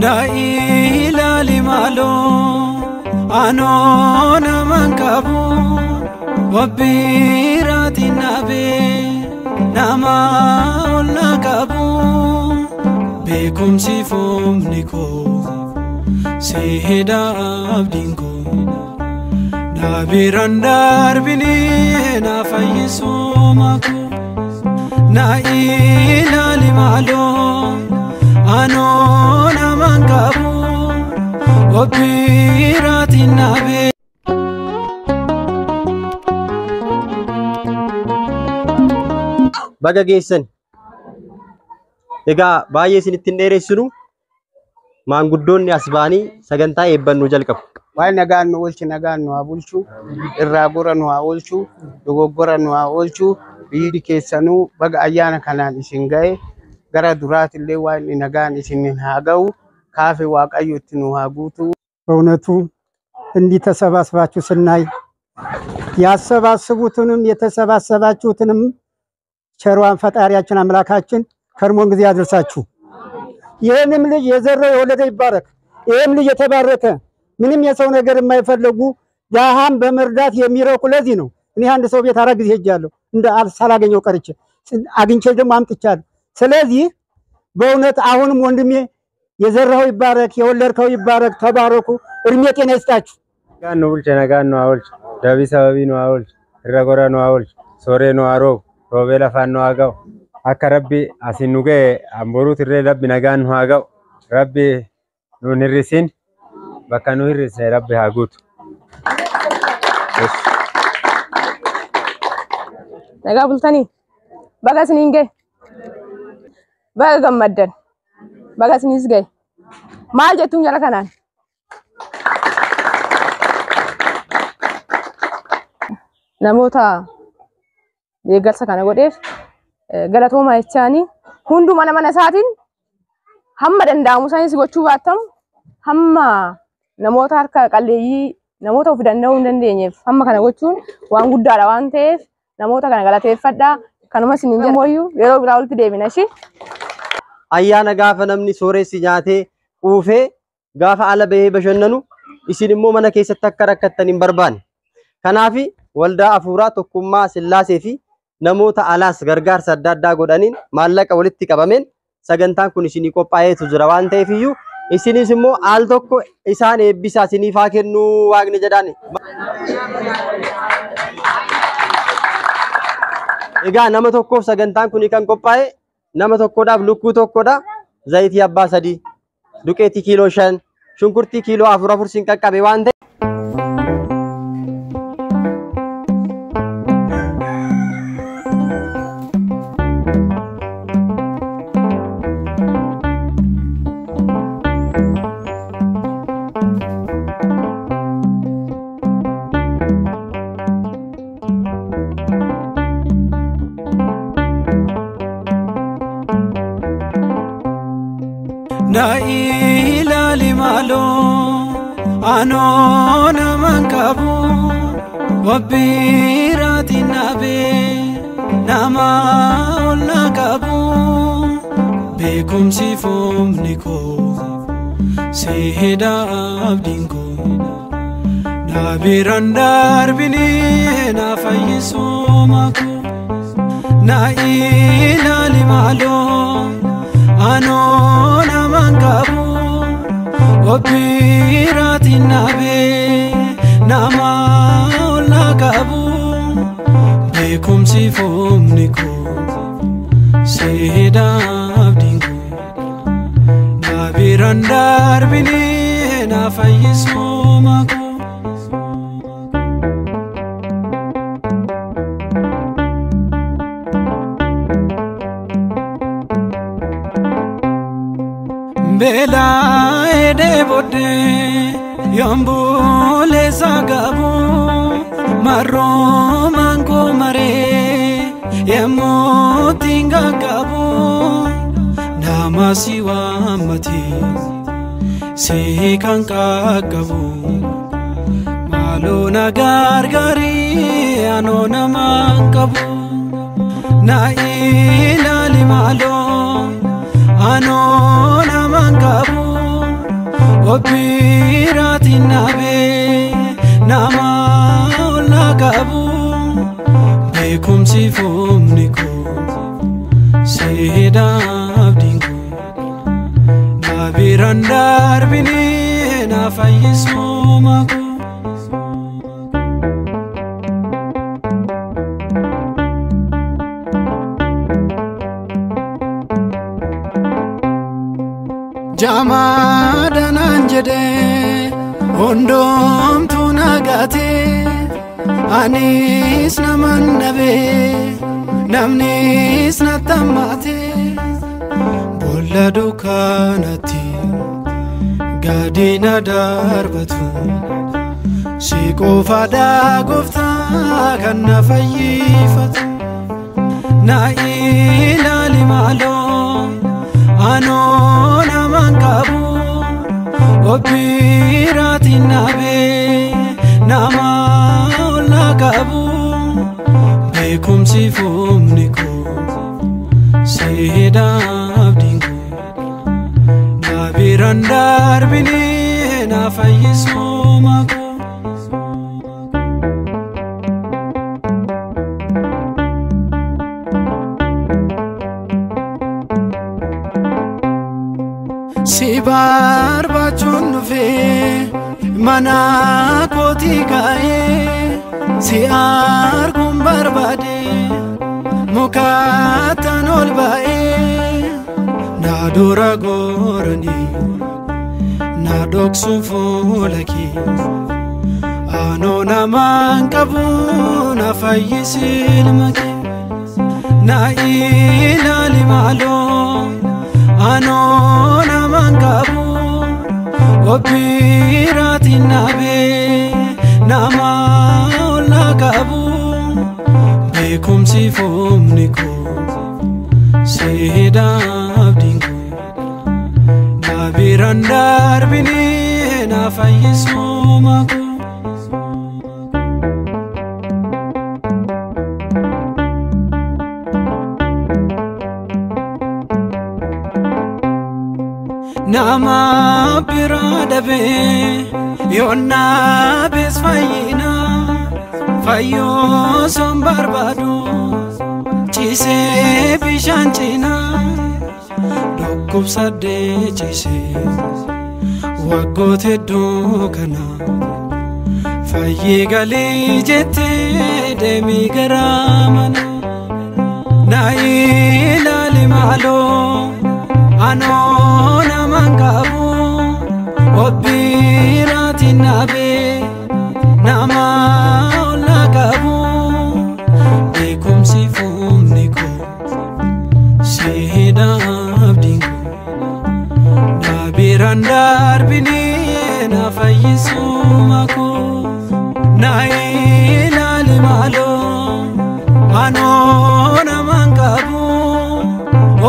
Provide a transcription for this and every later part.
Nailali malo anona mankabu wabirati nabe nama olnakabu bekum sifum niko seheda abdinko nabirandar bini na fayisumaku nailali malo anona mankabu wabirati nabe baga geessan egaa baay'ee isinitti dheeressinu maanguddoonni asbaanii sagantaa eebbannu jalqabu waan nagaan nu oolchi nagaan nu haa bulchu irraa gora nu haa oolchu dogoggora nu haa oolchu biyyi keessanuu baga ayyaana kanaan isin ga'e gara duraatillee waan nagaan isin haa ga'u ካፌ ዋቀዩት ነው አጉቱ በእውነቱ እንዲ ተሰባስባችሁ ስናይ ያሰባስቡትንም የተሰባሰባችሁትንም ቸርዋን ፈጣሪያችን አምላካችን ከርሞን ጊዜ ያድርሳችሁ ይሄንም ልጅ የዘረው የወለደ ይባረክ ይሄም ልጅ የተባረከ ምንም የሰው ነገር የማይፈልጉ ያሃም በመርዳት የሚረኩ ለዚህ ነው እኔ አንድ ሰው ቤት አራ ጊዜ ሄጃለሁ እንደ ሳላገኘው ቀርቼ አግኝቼ ደግሞ አምጥቻለሁ ስለዚህ በእውነት አሁንም ወንድሜ የዘራው ይባረክ የወለድከው ይባረክ ተባረኩ እርሜ ጤና ይስጣችሁ ጋኑ ብልቸ ነጋኑ አውልች ዳቢ ሰበቢ ነው አውልች ረጎራ ነው አውልች ሶሬ ነው አሮ ሮቤላ ፋኖ አጋው አከረቢ አሲኑገ አምቦሩ ትሬ ለብ ነጋኑ አጋው ረቢ ነው ንሪሲን በከኑ ይርስ ረቢ አጉት ነጋ ቡልታኒ ባጋስኒንገ ባጋመደን bagasnis gay maal jettum jala kanan namota deeggarsa kana godheef galatoma jechaani hundu mana saatiin hamma danda'amu sanis gochuu baattam hamma namota harka qalleeyyii namota of danda'uu hin dandeenyeef hamma kana gochuun waan guddaadha waan ta'eef namota kana galateeffadhaa kanuma sinin jedhamoyyuu yeroo biraa walitti deebina shi ayyaana gaafa namni sooresi nyaatee quufee gaafa ala bahee bashannanu isin immoo mana keessatti akka rakkattan hin barbaanne kanaafi waldaa afuuraa tokkummaa sillaasee fi namoota alaas gargaarsa adda addaa godhaniin maallaqa walitti qabameen sagantaan kun isinii qophaa'eetu jira waan ta'eef iyyuu isinis immoo al tokko isaan eebbisaa isiniif haa kennu waaqni jedhaani egaa nama tokkoof sagantaan kun kan qophaa'e nama tokkodhaaf lukkuu tokkodha zayitii abbaa sadii duqeetii kiiloo 5 shunkurtii kiiloo 4 sin qaqqabe waan ta'e Nailali malo anona mankabu wabirati nabe nama olnakabu bekum sifum niko seheda abdinko nabirandar bini na fayisumaku nailali malo anona mankabu wabirati nabe nama olnakabu bekum sifum niko seheda abdinko nabirandar bini na fayisumaku bela ede bode yombule sagabu maro mango mare yemotinga gabu namasiwa mati sekan kagabu malona gargari anona mangabu na ilali malo anona mangabu Obirati nabe nama ola gabu bekum si fumniku seheda abdinku nabirandar bini na fayismumaku Jamadan anjede ondom tunagate anis naman nabe namnis natamate bolla dukanati gadina darbatu siko fada gofta kanna fayyifatu na ilali malo Anona mangabu Obirati nabe Nama ola gabu Bekum si fumniku Seheda abdinku Nabirandar bini na fayismumaku Si barbachun fe mana koti gaye si argum barbade mukatan olbae na dura gorani na doksu fulaki anona mankabu na fayisil maki na ilali malo Anona mangabu Obirati nabe Nama ola gabu Bekum si fumniku Seheda abdinku Nabirandar bini na fayismumaku Nama biradabe yonna bis fayina fayo som barbadu chise bishanchina dokub sade chise wagote dokana fayi gali jete demi garamana na ilali malo Anona mangabu Obirati nabe Nama ola gabu Bekum si fumniku Seheda abdinku Nabirandar bini na fayisumaku Na ilali malo Anona mangabu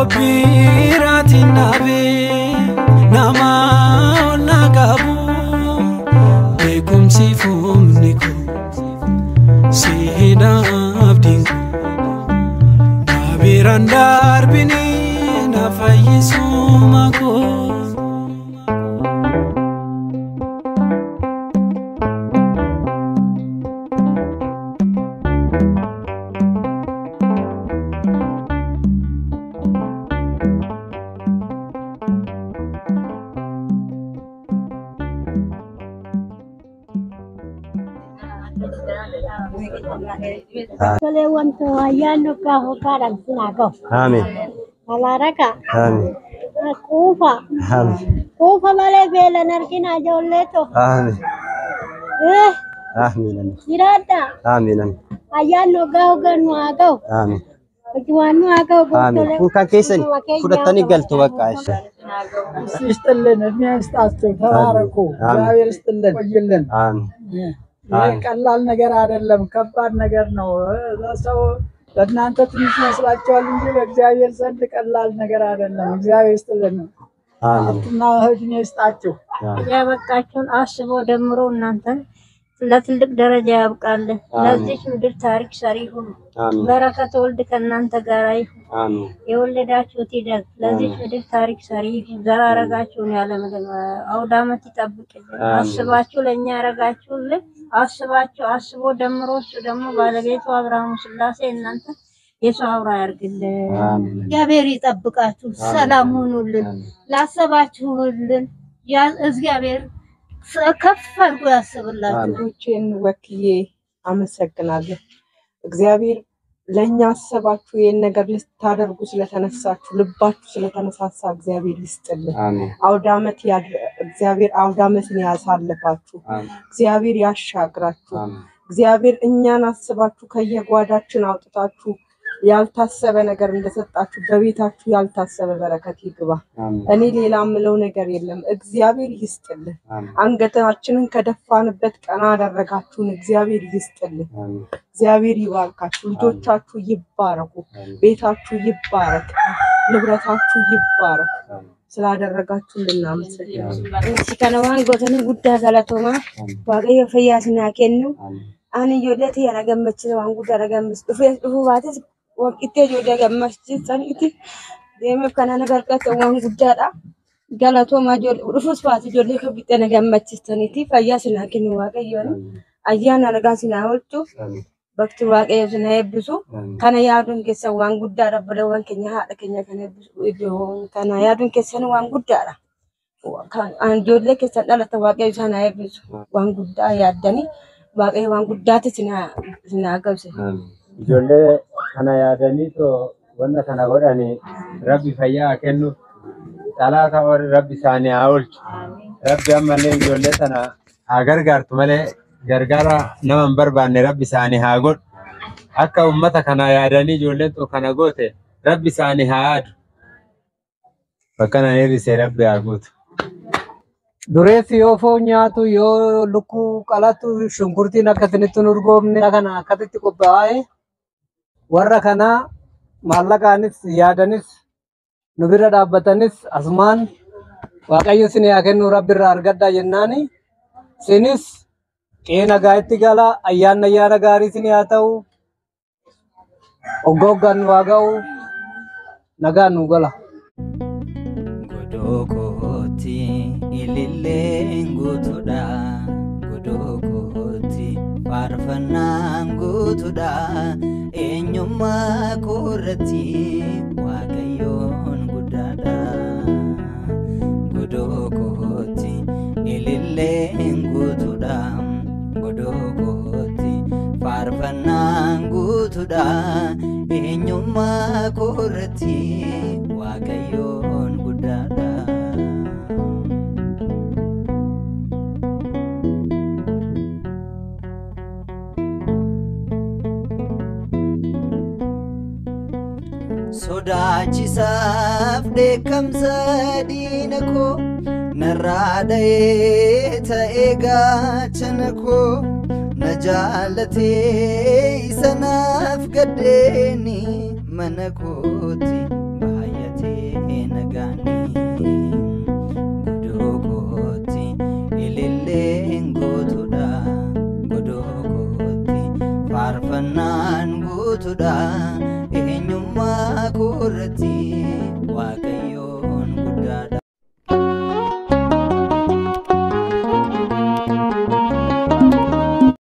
Obirati nabe Nama ola gabu Bekum si fumniku Seheda abdinku Nabirandar bini na fayisumaku Kole wanto ayano ka hokaran sinago. Amin Alaraka. Amin Kufa. Amin Kufa male bela narkina jolleto. Amin Amin Sirata. Amin Ayano gaw ganu agaw. Amin Juwanu agaw Amin kun kan kesan fudatani galto baka Aisha ይስጥልን እድሜ ይስጣችሁ ተባረኩ እግዚአብሔር ይስጥልን ቆይልን Amin ቀላል ነገር አይደለም ከባድ ነገር ነው ለሰው ለእናንተ ትንሽ መስላችኋል እንጂ በእግዚአብሔር ዘንድ ቀላል ነገር አይደለም እግዚአብሔር ይስጥልን አሜን እና እድሜ ይስጣችሁ ያበቃችሁን አስቦ ደምሮ እናንተ ለትልቅ ደረጃ ያብቃልን። ለዚህ ምድር ታሪክ ሰሪ ሁኑ። በረከተ ወልድ ከእናንተ ጋር ይሁን። የወለዳችሁት ይደግ። ለዚህ ምድር ታሪክ ሰሪ ይሁን። ዘር አረጋችሁን ያለ ምድር አውደ ዓመት ይጠብቅልን። አስባችሁ ለእኛ ያረጋችሁልን አስባችሁ አስቦ ደምሮ እሱ ደግሞ ባለቤቱ አብርሃም ስላሴ እናንተ የሰው አውራ ያርግልን። እግዚአብሔር ይጠብቃችሁ። ሰላም ሁኑልን። ላሰባችሁልን እግዚአብሔር ከፍ አድርጎ ያስብላችሁ። ልጆቼን ወክዬ አመሰግናለሁ። እግዚአብሔር ለኛ አሰባችሁ ይሄን ነገር ልታደርጉ ስለተነሳችሁ ልባችሁ ስለተነሳሳ እግዚአብሔር ይስጥልን። አውደ ዓመት እግዚአብሔር አውደ ዓመትን ያሳልፋችሁ። እግዚአብሔር ያሻግራችሁ። እግዚአብሔር እኛን አስባችሁ ከየጓዳችን አውጥታችሁ ያልታሰበ ነገር እንደሰጣችሁ በቤታችሁ ያልታሰበ በረከት ይግባ። እኔ ሌላ ምለው ነገር የለም። እግዚአብሔር ይስጥልን። አንገታችንን ከደፋንበት ቀና አደረጋችሁን። እግዚአብሔር ይስጥልን። እግዚአብሔር ይባርካችሁ። ልጆቻችሁ ይባረኩ። ቤታችሁ ይባረክ። ንብረታችሁ ይባረክ። ስላደረጋችሁልን እናመሰግናለን። ከነዋን ጎተን ጉዳ ገለቶማ ዋቀዮ ፈያስና ከኑ አን ይወደት ያረገመች ዋን ጉዳ ረገመች ዱፉ ባትስ ወቅቴ ጆደ ገመች ሰንቲ ደም ከናነ በርከት ዋን ጉዳዳ ገለቶማ ጆል ዱፉስ ባት ጆል ከብጤ ነገመች ሰንቲ ፈያስና ከኑ ዋቀዮ አያና ረጋሲና ወልቱ በክቱ ዋቀዮ ስናይብሱ ከነ ያዱን ከሰ ዋን ጉዳዳ በለወን ከኛ ሀደ ከኛ ከነ ያዱን ከሰን ዋን ጉዳዳ አንጆሌ ከሰዳለ ተዋቀዮ ስናይብሱ ዋን ጉዳ ያደኒ ዋቀዮ ዋን ጉዳት ስናገብስ ijoollee kana yaadanii to wanta kana godhani rabbi fayyaa kennu talaata warri rabbi isaanii haa oolchu. Rabbi ammallee ijoollee sana haa gargaartu malee gargaara nama hin barbaanne rabbi isaanii haa godhu. Akka ummata kana yaadanii ijoolleen to kana goote rabbi isaanii haa yaadu. Bakka nan hir'isee rabbi haa guutu. Dureessi yoo foon nyaatu yoo lukkuu qalatu shunkurtiin akkasinitti urgoofne kana akkasitti qophaa'ee warra kana maallaqaanis yaadanis nu bira dhaabbatanis asumaan waaqayyo isin haa kennu rabbi irraa argadhaa jennaani isinis qe'ee nagaatti gala ayyaana gaarii isin haa ta'u hoggaan nu haa ga'u nagaan nu gala. Godokoti ililleen guutuudha godokoti faarfannaan guutuudha eenyummaa koorratti waaqayyoon guddaadha. Godokoti ililleen guutuudha godokoti faarfannaan guutuudha eenyummaa koorratti waaqayyoon guddaadha. Sodaachisaaf dheekkamsa diina koo narraa dha'ee ta'ee gaachana koo na jaallatee isanaaf gaddeeni mana kooti baay'atee nagaani. Godokoti ililleen guutuudha godokoti faarfannaan guutuudha eenyummaa koorratti